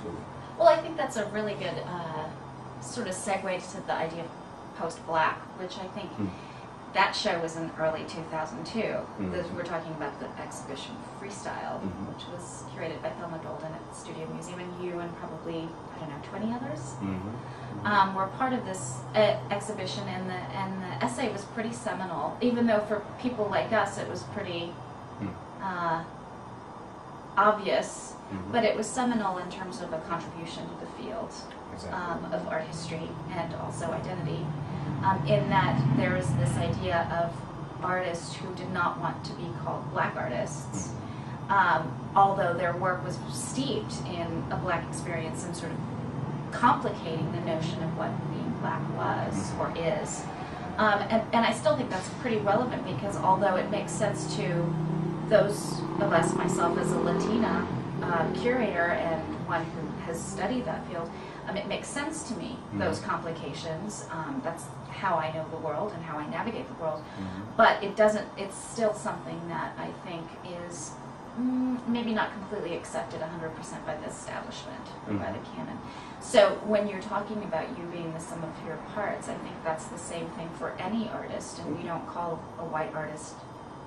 Absolutely. Well, I think that's a really good sort of segue to the idea of post-black, which I think that show was in early 2002. We're talking about the exhibition Freestyle, which was curated by Thelma Golden at the Studio Museum, and you and probably, I don't know, 20 others were part of this exhibition, and the essay was pretty seminal, even though for people like us it was pretty obvious, but it was seminal in terms of a contribution to the field of art history and also identity, in that there is this idea of artists who did not want to be called black artists, although their work was steeped in a black experience and sort of complicating the notion of what being black was or is. And I still think that's pretty relevant, because although it makes sense to those of us, myself as a Latina curator and one who has studied that field, it makes sense to me, those complications. That's how I know the world and how I navigate the world. But it doesn't, it's still something that I think is maybe not completely accepted 100% by the establishment or by the canon. So when you're talking about you being the sum of your parts, I think that's the same thing for any artist, and we don't call a white artist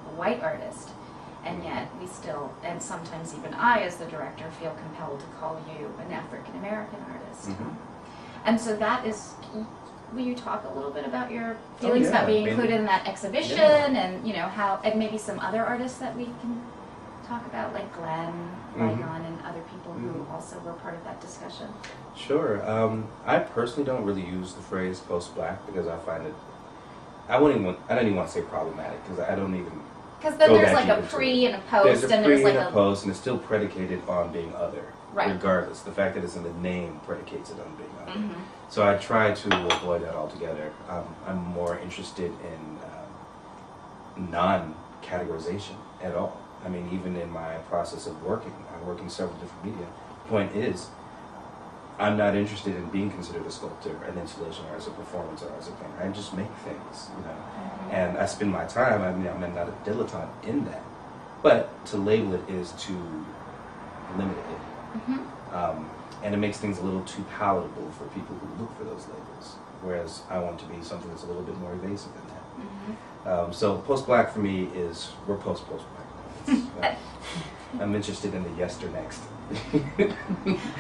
a white artist. And yet we still, and sometimes even I as the director, feel compelled to call you an African American artist. And so that is, will you talk a little bit about your feelings about being included in that exhibition, and you know how, and maybe some other artists that we can talk about, like Glenn, Hahn, and other people who also were part of that discussion? Sure. I personally don't really use the phrase post-black, because I find it, I don't even want to say problematic, because I don't even. Because then there's like a pre and a post, and there's a post, and it's still predicated on being other, regardless. The fact that it's in the name predicates it on being other. So I try to avoid that altogether. I'm more interested in non-categorization at all. I mean, even in my process of working, I work in several different media. Point is, I'm not interested in being considered a sculptor, an installation artist, a performance artist, a painter. I just make things, you know. And I spend my time, I mean, I'm not a dilettante in that. But to label it is to limit it. And it makes things a little too palatable for people who look for those labels. Whereas I want to be something that's a little bit more evasive than that. So post-black for me is, we're post-black. I'm interested in the yester-next.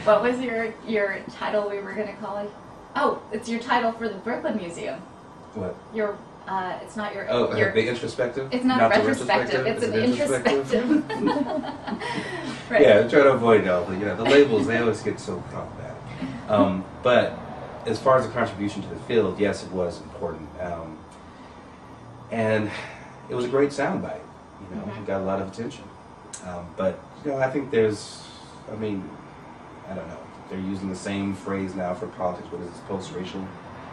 What was your title we were going to call it? Oh, it's your title for the Brooklyn Museum. What? Your, it's not your... Oh, the introspective? It's not retrospective, it's an introspective. Right. Yeah, I try to avoid all the labels, they always get so problematic. But as far as the contribution to the field, yes, it was important. And it was a great soundbite, you know, it got a lot of attention. But, you know, I think there's, I mean, I don't know, they're using the same phrase now for politics, what is this, post-racial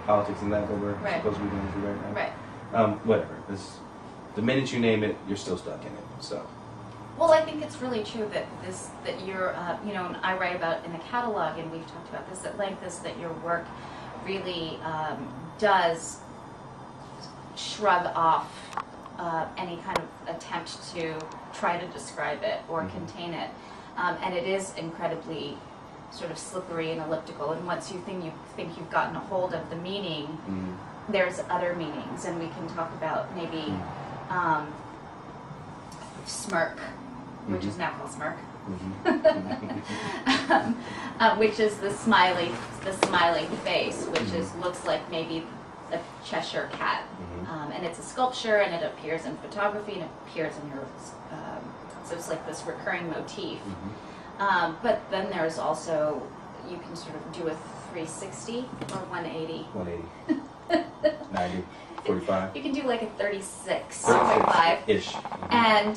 politics and that we're supposed to be going through right now? Whatever. The minute you name it, you're still stuck in it, so. Well, I think it's really true that you're, you know, and I write about in the catalog, and we've talked about this at length, is that your work really does shrug off any kind of attempt to try to describe it or contain it. And it is incredibly sort of slippery and elliptical, and once you think you've gotten a hold of the meaning, there's other meanings, and we can talk about maybe smirk, which is now called smirk, which is the smiling face, which looks like maybe a Cheshire cat, and it's a sculpture, and it appears in photography, and it appears in your so it's like this recurring motif. But then there's also, you can sort of do a 360 or 180. 180. 90. 45. You can do like a 36.5-ish. And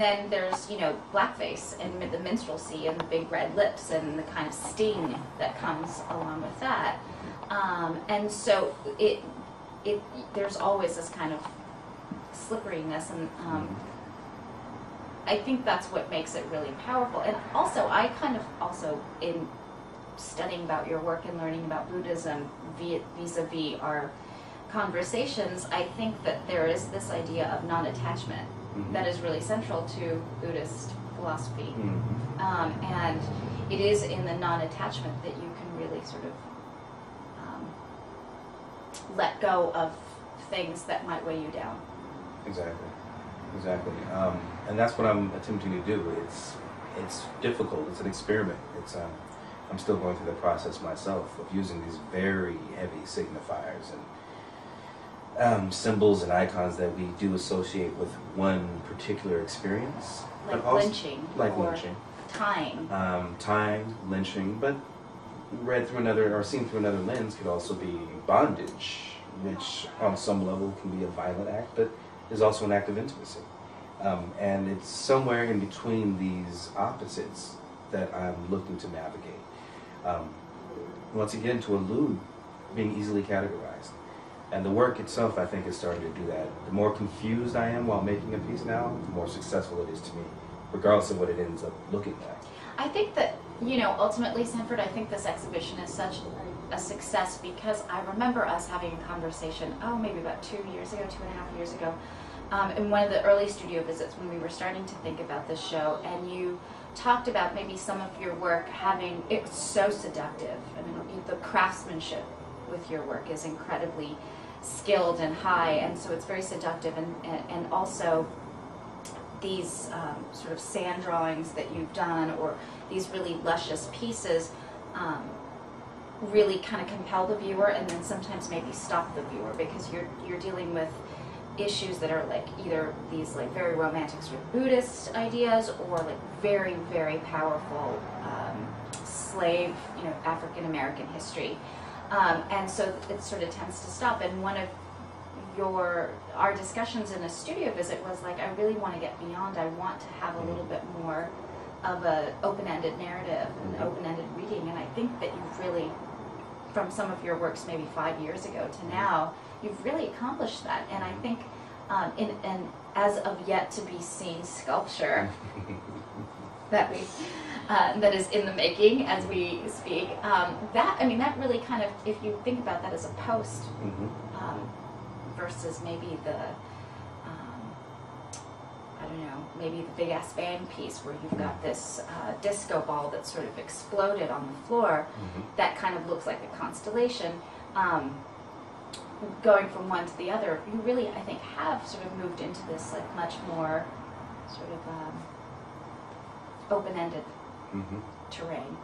then there's, you know, blackface and the minstrelsy and the big red lips and the kind of sting that comes along with that. And so there's always this kind of slipperiness, and I think that's what makes it really powerful. And also, I kind of also, in studying about your work and learning about Buddhism vis-a-vis our conversations, I think that there is this idea of non-attachment that is really central to Buddhist philosophy. And it is in the non-attachment that you can really sort of let go of things that might weigh you down. Exactly. And that's what I'm attempting to do. It's difficult. It's an experiment. I'm still going through the process myself of using these very heavy signifiers and symbols and icons that we do associate with one particular experience. Like lynching. Like or lynching. Tying. Tying, lynching, but read through another or seen through another lens could also be bondage, which on some level can be a violent act, but is also an act of intimacy. And it's somewhere in between these opposites that I'm looking to navigate. Once again, to elude being easily categorized. And the work itself, I think, is starting to do that. The more confused I am while making a piece now, the more successful it is to me, regardless of what it ends up looking like. I think that, ultimately, Sanford, I think this exhibition is such a success because I remember us having a conversation, maybe about 2.5 years ago, in one of the early studio visits when we were starting to think about this show, and you talked about maybe some of your work it was so seductive. I mean, the craftsmanship with your work is incredibly skilled and high, and so it's very seductive, and also these sort of sand drawings that you've done, or these really luscious pieces, really kind of compel the viewer, and then sometimes maybe stop the viewer because you're dealing with issues that are like either these like very romantic sort of Buddhist ideas, or like very, very powerful slave, African American history, and so it sort of tends to stop. And one of our discussions in a studio visit was like, I really want to get beyond. I want to have a little bit more of a open-ended narrative and open-ended reading. And I think that you've really, from some of your works maybe 5 years ago to now, you've really accomplished that. And I think in an as of yet to be seen sculpture that is in the making as we speak, that really kind of, if you think about that as a post, versus maybe the, maybe the big ass band piece where you've got this disco ball that's sort of exploded on the floor, that kind of looks like a constellation. Going from one to the other, you really, I think, have sort of moved into this like much more sort of open-ended terrain.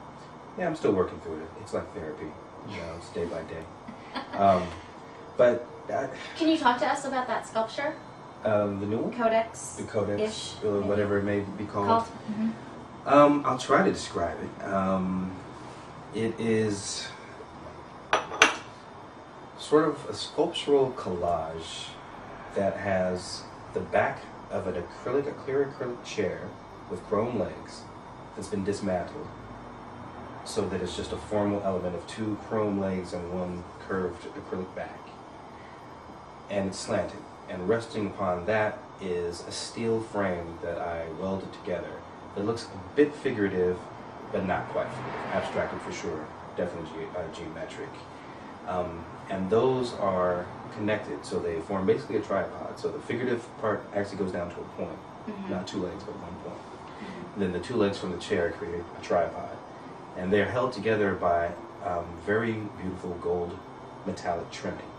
Yeah, I'm still working through it. It's like therapy, it's day by day. But can you talk to us about that sculpture? The new one? Codex. The Codex, ish, whatever it may be called. I'll try to describe it. It is sort of a sculptural collage that has the back of a clear acrylic chair with chrome legs that's been dismantled, so that it's just a formal element of 2 chrome legs and 1 curved acrylic back. And it's slanted. And resting upon that is a steel frame that I welded together. It looks a bit figurative, but not quite figurative. Abstracted for sure, definitely geometric. And those are connected, so they form basically a tripod. So the figurative part actually goes down to a point, not 2 legs, but 1 point. And then the 2 legs from the chair create a tripod. And they're held together by very beautiful gold metallic trimming.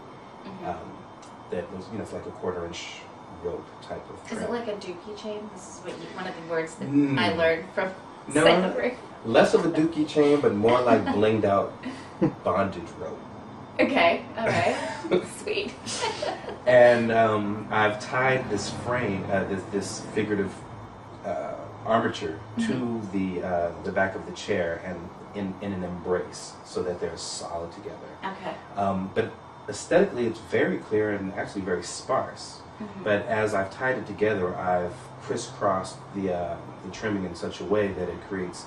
That was, it's like a 1/4-inch rope type of trim. Is it like a dookie chain? This is one of the words that I learned from No, less of a dookie chain, but more like blinged out bondage rope. Okay, all right, sweet. And I've tied this frame, this figurative armature to the back of the chair and in an embrace, so that they're solid together. Okay. But aesthetically, it's very clear and actually very sparse. But as I've tied it together, I've crisscrossed the trimming in such a way that it creates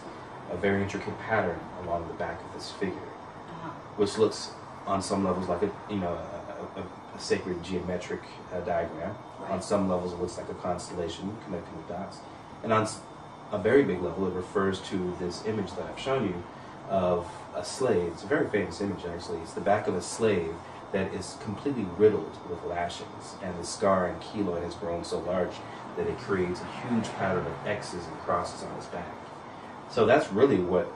a very intricate pattern along the back of this figure, which looks on some levels like a sacred geometric diagram. Right. On some levels, it looks like a constellation connecting the dots. And on a very big level, it refers to this image that I've shown you of a slave. It's a very famous image, actually. It's the back of a slave that is completely riddled with lashings, and the scar and keloid has grown so large that it creates a huge pattern of X's and crosses on his back. So that's really what